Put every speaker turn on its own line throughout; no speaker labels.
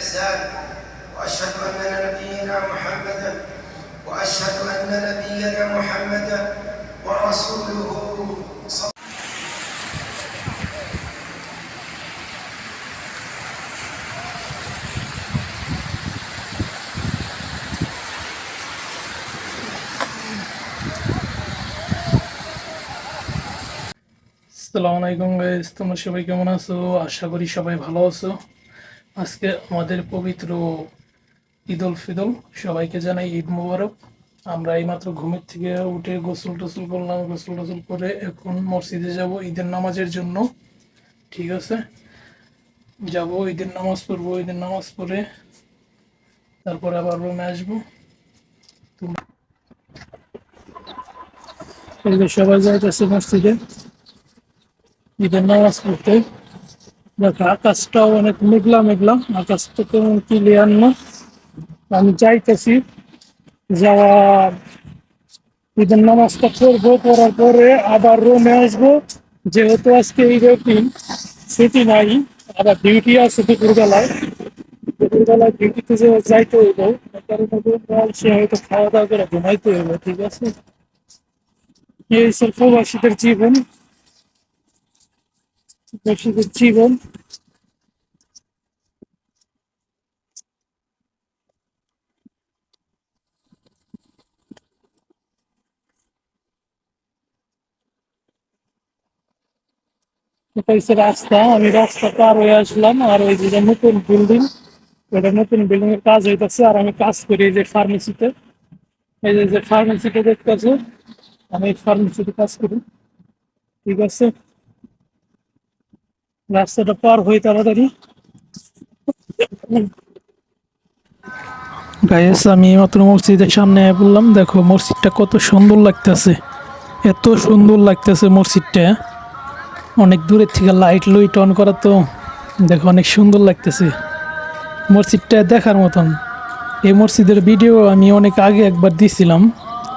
الإحسان وأشهد أن نبينا محمدا وأشهد أن نبينا محمدا ورسوله
আসসালামু আলাইকুম গাইস, তোমরা সবাই কেমন আছো? আশা করি সবাই ভালো আছো। আজকে আমাদের পবিত্র ঈদ উল ফিতর, সবাইকে জানাই ঈদ মোবারক। আমরা এইমাত্র ঘুমের থেকে উঠে গোসল টোসল করলাম, গোসল টোসল করে এখন মসজিদে যাব ঈদের নামাজের জন্য। ঠিক আছে, যাব ঈদের নামাজ পড়বো, ঈদের নামাজ পড়ে তারপরে আবার রুমে আসবো। সবাই যাইতেছে মসজিদে ঈদের নামাজ পড়তে। দেখো আকাশটাও অনেক মেঘলা মেঘলা, আকাশটা তেমন ক্লিয়ার না। আমি চাইতেছি যাওয়া, ঈদের নামাজটা পড়বো, পড়ার পরে আবার রুমে আসবো। যেহেতু আজকে ঈদের দিন, ছুটি নাই, আবার ডিউটি আছে দুপুরবেলায়। দুপুরবেলায় ডিউটিতে যে যাইতে হইব, সে হয়তো খাওয়া দাওয়া করে ঘুমাইতে হইব। ঠিক আছে, এই সব প্রবাসীদের জীবন, প্রবাসীদের জীবন। এটা হচ্ছে রাস্তা, আমি রাস্তা পার হয়ে আসলাম। আর ওই যে নতুন বিল্ডিং, ওটা নতুন বিল্ডিং এর কাজ হইতেছে। আর আমি কাজ করি এই যে ফার্মেসিতে, এই যে ফার্মেসিতে দেখতেছো, আমি ফার্মেসিতে কাজ করি। ঠিক আছে, রাস্তাটা পার হই তাড়াতাড়ি। গাইস, আমি মাত্র মসজিদের সামনে বললাম, দেখো মসজিদটা কত সুন্দর লাগতেছে, এত সুন্দর লাগতেছে মসজিদটা। অনেক দূরের থেকে লাইট লুইট অন করা, তো দেখো অনেক সুন্দর লাগতেছে মসজিদটা, দেখার মতন। এই মসজিদের ভিডিও আমি অনেক আগে একবার দিছিলাম।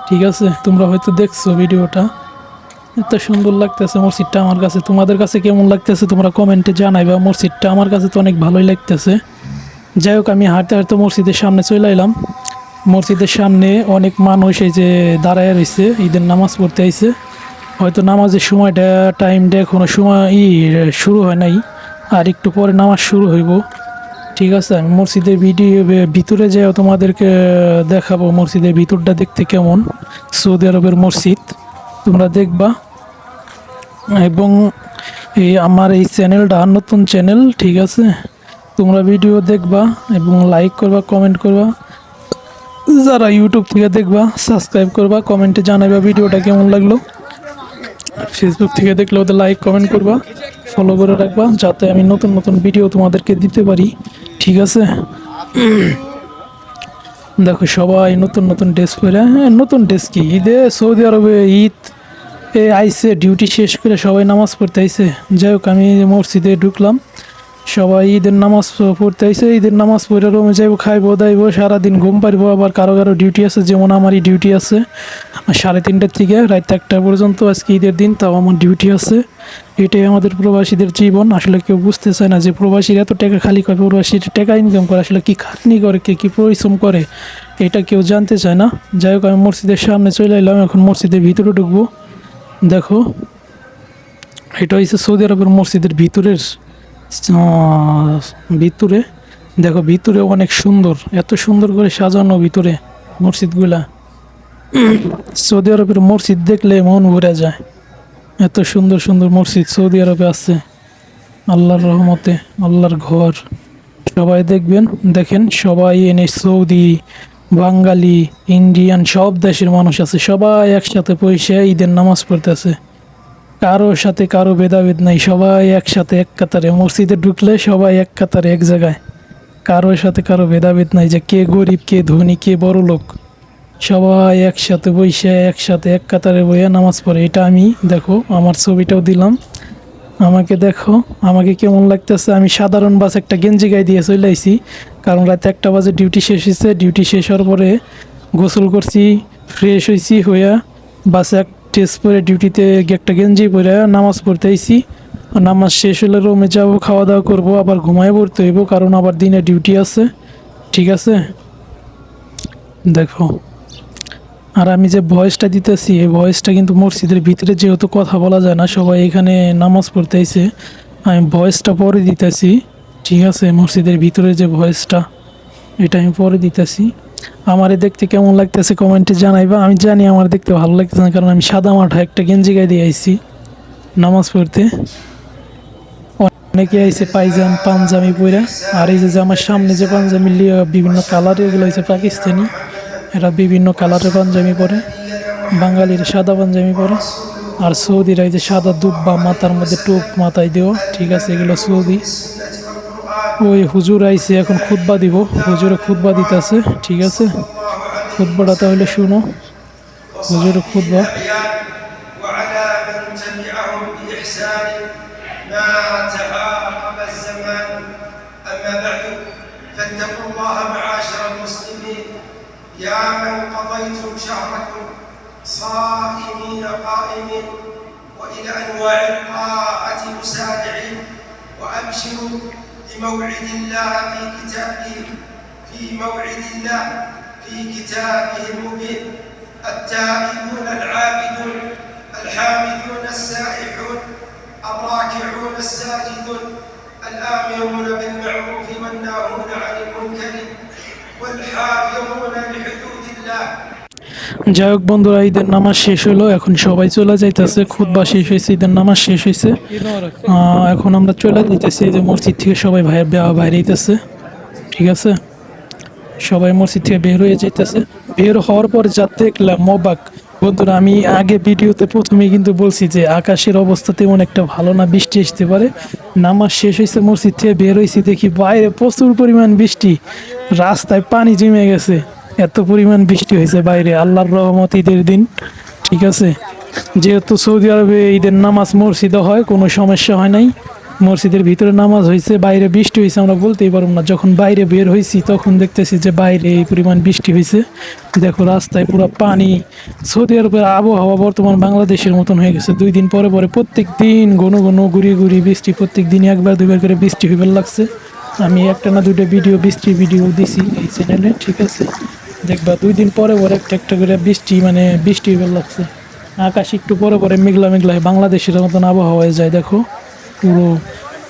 ঠিক আছে, তোমরা হয়তো দেখছো ভিডিওটা। এত সুন্দর লাগতেছে মসজিদটা আমার কাছে। তোমাদের কাছে কেমন লাগতেছে তোমরা কমেন্টে জানাইবা। মসজিদটা আমার কাছে তো অনেক ভালোই লাগতেছে। যাই হোক, আমি হাঁটতে হাঁটতে মসজিদের সামনে চলে এলাম। মসজিদের সামনে অনেক মানুষ এই যে দাঁড়ায় রয়েছে, ঈদের নামাজ পড়তে আইছে। হয়তো নামাজের সময়টা, টাইমটা এখনো সময় শুরু হয় নাই, আর একটু পরে নামাজ শুরু হইব। ঠিক আছে, আমি মসজিদের ভিতরে যাই তোমাদেরকে দেখাবো মসজিদের ভিতরটা দেখতে কেমন। সৌদি আরবের মসজিদ তোমরা দেখবা। এবং আমার এই চ্যানেলটা নতুন চ্যানেল, ঠিক আছে, তোমরা ভিডিও দেখবা এবং লাইক করবা, কমেন্ট করবা। যারা ইউটিউব থেকে দেখবা সাবস্ক্রাইব করবা, কমেন্টে জানাইবা ভিডিওটা কেমন লাগলো। ফেসবুক থেকে দেখলে ওদের লাইক কমেন্ট করবা, ফলো করে রাখবা, যাতে আমি নতুন নতুন ভিডিও তোমাদেরকে দিতে পারি। ঠিক আছে, দেখো সবাই নতুন নতুন ড্রেস পরে, হ্যাঁ নতুন ড্রেস কি, ঈদে সৌদি আরবে ঈদ আইসে, ডিউটি শেষ করে সবাই নামাজ পড়তে আইসে। যাই হোক, আমি মসজিদে ঢুকলাম, সবাই ঈদের নামাজ পড়তে আইসে। ঈদের নামাজ পড়ে রুমে যাইবো, খাইবো দাইবো, সারাদিন ঘুম পারবো। আবার কারো কারো ডিউটি আছে, যেমন আমারই ডিউটি আছে 3:30 থেকে রাত 1টা পর্যন্ত। আজকে ঈদের দিন, তাও আমার ডিউটি আছে। এটাই আমাদের প্রবাসীদের জীবন। আসলে কেউ বুঝতে চায় না যে প্রবাসীর এত টাকা খালি করে, প্রবাসীর টাকা ইনকাম করে আসলে কী খাটনি করে, কে কী পরিশ্রম করে, এটা কেউ জানতে চায় না। যাই হোক, আমি মসজিদের সামনে চলে এলাম, এখন মসজিদের ভিতরে ঢুকবো। দেখো, এটা হচ্ছে সৌদি আরবের মসজিদের ভিতরে। দেখো ভিতরে অনেক সুন্দর, এত সুন্দর করে সাজানো ভিতরে মসজিদগুলা। সৌদি আরবের মসজিদ দেখলে মন ভরে যায়, এত সুন্দর সুন্দর মসজিদ সৌদি আরবে আছে। আল্লাহর রহমতে, আল্লাহর ঘর। সবাই দেখবেন, দেখেন সবাই এনে সৌদি, বাঙালি, ইন্ডিয়ান সব দেশের মানুষ আছে, সবাই একসাথে পয়সা ঈদের নামাজ পড়তেছে। কারোর সাথে কারো ভেদাভেদ নাই, সবাই একসাথে এক কাতারে মসজিদে ঢুকলে সবাই এক কাতারে এক জায়গায়। কারোর সাথে কারো ভেদাভেদ নাই যে কে গরিব, কে ধনী, কে বড় লোক। সবাই একসাথে বসে একসাথে এক কাতারে বইয়া নামাজ পড়ে। এটা আমি, দেখো আমার ছবিটাও দিলাম, আমাকে দেখো আমাকে কেমন লাগতেছে। আমি সাধারণ বাস একটা গেঞ্জি গায়ে দিয়ে চলে আইছি, কারণ রাত 1টা বাজে ডিউটি শেষ হয়েছে। ডিউটি শেষ হওয়ার পরে গোসল করছি, ফ্রেশ হয়েছি, হইয়া বাসে এক ড্রেস পরে ডিউটিতে একটা গেঞ্জি পরে নামাজ পড়তে আইছি। নামাজ শেষ হলে রুমে যাবো, খাওয়া দাওয়া করবো, আবার ঘুমায় পড়তে হইব, কারণ আবার দিনে ডিউটি আছে। ঠিক আছে, দেখো। আর আমি যে ভয়েসটা দিতেছি, এই ভয়েসটা কিন্তু মসজিদের ভিতরে যেহেতু কথা বলা যায় না, সবাই এখানে নামাজ পড়তে আইছে, আমি ভয়েসটা পরে দিতেছি। ঠিক আছে, মসজিদের ভিতরে যে ভয়েসটা, এটা আমি পরে দিতেছি। আমারে দেখতে কেমন লাগতেছে কমেন্টে জানাইবা। আমি জানি আমার দেখতে ভালো লাগতেছে না, কারণ আমি সাদা মাঠা একটা গেঞ্জি গায়ে দিয়ে আইছি নামাজ পড়তে। অনেকে আইছে পাঞ্জাবি পরে, আর এই যে আমার সামনে যে পাঞ্জাবি বিভিন্ন কালার, এগুলো হচ্ছে পাকিস্তানি, এরা বিভিন্ন কালারের পাঞ্জাবি পরে। বাঙালির সাদা পাঞ্জাবি পরে, আর সৌদিরা এই যে সাদা দুব্বা মাথার মধ্যে টোপ মাথায় দেওয়া। ঠিক আছে, এগুলো সৌদি। ওই হুজুর আইছে এখন খুতবা দিব, হুজুরে খুতবা দিতেছে। ঠিক আছে, খুতবাটা তাহলে শুনো, হুজুরের খুতবা।
وعلى من تبعهم بإحسان ما تعاقب الزمان. أما بعد فاتقوا الله معاشر المسلمين يا من قضيتم شهركم صائمين قائمين وإلى أنواع الطاعة مسارعين، وأبشروا بموعد الله في كتابه، في موعد الله في كتابه المبين. التائبون العابدون الحامدون السائحون الراكعون الساجدون الآمرون بالمعروف والناهون عن المنكر والحافظون لحدود الله.
যাই হোক বন্ধুরা, ঈদের নামাজ শেষ হলো, এখন সবাই চলে যাইতেছে। খুতবা শেষ হয়েছে, ঈদের নামাজ শেষ হয়েছে, এখন আমরা চলে যাইতেছি। এই যে মসজিদ থেকে সবাই বাইরে যেতেছে। ঠিক আছে, সবাই মসজিদ থেকে বের হয়ে যাইতেছে। বের হওয়ার পর যা দেখলাম অবাক বন্ধুরা। আমি আগে ভিডিওতে প্রথমেই কিন্তু বলছি যে আকাশের অবস্থা তেমন একটা ভালো না, বৃষ্টি আসতে পারে। নামাজ শেষ হয়েছে, মসজিদ থেকে বের হয়েছি, দেখি বাইরে প্রচুর পরিমাণ বৃষ্টি, রাস্তায় পানি জমে গেছে, এত পরিমাণ বৃষ্টি হয়েছে বাইরে। আল্লাহর রহমত ঈদের দিন। ঠিক আছে, যেহেতু সৌদি আরবে ঈদের নামাজ মসজিদে হয়, কোনো সমস্যা হয় নাই। মসজিদের ভিতরে নামাজ হয়েছে, বাইরে বৃষ্টি হয়েছে আমরা বলতেই পারবো না। যখন বাইরে বের হয়েছি তখন দেখতেছি যে বাইরে এই পরিমাণ বৃষ্টি হয়েছে। দেখো রাস্তায় পুরো পানি। সৌদি আরবের আবহাওয়া বর্তমান বাংলাদেশের মতন হয়ে গেছে। 2 দিন পরে পরে প্রত্যেক দিন ঘন ঘন ঘুরিয়ে ঘুরিয়ে বৃষ্টি, প্রত্যেক দিন একবার দুইবার করে বৃষ্টি হইবার লাগছে। আমি একটা না দুইটা বৃষ্টি ভিডিও দিছি এই চ্যানেলে। ঠিক আছে, দেখবা 2 দিন পরে পরে একটা করে বৃষ্টি হইবার লাগছে। আকাশ একটু পরে পরে মেঘলা মেঘলা বাংলাদেশের মতন আবহাওয়া হয়ে যায়। দেখো পুরো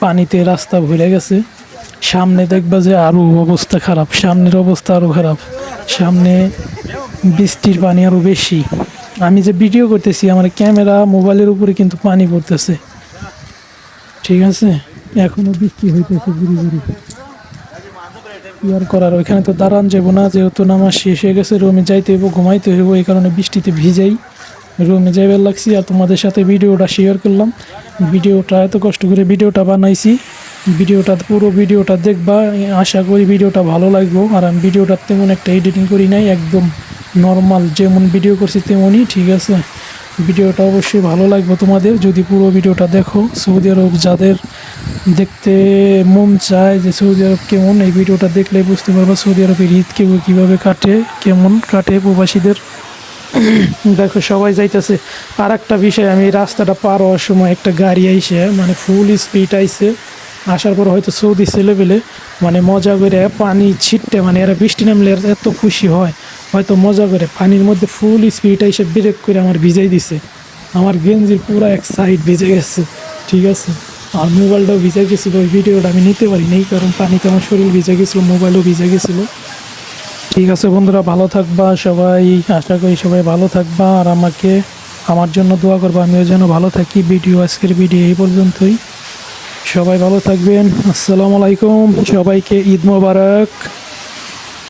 পানিতে রাস্তা ভরে গেছে। সামনে দেখবা যে আরো অবস্থা খারাপ, সামনের অবস্থা আরো খারাপ, সামনে বৃষ্টির পানি আরো বেশি। আমি যে ভিডিও করতেছি আমার ক্যামেরা মোবাইলের উপরে কিন্তু পানি পড়তেছে। ঠিক আছে, এখনো বৃষ্টি হইতেছে গুড়ি গুড়ি। কি আর করার, ওইখানে তো দাঁড়ান যাবো না, যেহেতু নামাজ শেষ হয়ে গেছে, রুমে যাইতে হইব, ঘুমাইতে হইব, এই কারণে বৃষ্টিতে ভিজাই রুমে যাইবার লাগছি। আর তোমাদের সাথে ভিডিওটা শেয়ার করলাম। ভিডিওটা এত কষ্ট করে ভিডিওটা বানাইছি, পুরো ভিডিওটা দেখবা, আশা করি ভিডিওটা ভালো লাগবে। আর আমি ভিডিওটা তেমন একটা এডিটিং করি নাই, একদম নর্মাল যেমন ভিডিও করছি তেমনই। ঠিক আছে, ভিডিওটা অবশ্যই ভালো লাগবে তোমাদের যদি পুরো ভিডিওটা দেখো। সৌদি আরব যাদের দেখতে মন চায় যে সৌদি আরব কেমন, এই ভিডিওটা দেখলে বুঝতে পারবা সৌদি আরবের ঈদ কীভাবে কাটে, কেমন কাটে প্রবাসীদের। দেখো সবাই যাইতেছে। আর একটা বিষয়, আমি রাস্তাটা পার হওয়ার সময় একটা গাড়ি আইসে ফুল স্পিড আইসে, আসার পর হয়তো সৌদি ছেলেবেলে মজা করে পানি ছিটতে, এরা বৃষ্টি নামলে এত খুশি হয়, হয়তো মজা করে পানির মধ্যে ফুল স্পিড আইসে ব্রেক করে আমার ভিজাই দিছে। আমার গেঞ্জির পুরো এক সাইড ভিজে গেছে। ঠিক আছে, আর মোবাইলটাও ভিজে গেছিলো। ওই ভিডিওটা আমি নিতে পারি নাই, কারণ পানিতে আমার শরীর ভিজে গেছিলো, মোবাইলও ভিজে গেছিলো। ঠিক আছে বন্ধুরা, ভালো থাকবা সবাই, আশা করি সবাই ভালো থাকবা। আর আমার জন্য দোয়া করবা, আমিও যেন ভালো থাকি। আজকের ভিডিও এই পর্যন্তই। সবাই ভালো থাকবেন। আসসালামু আলাইকুম, সবাইকে ঈদ মোবারক।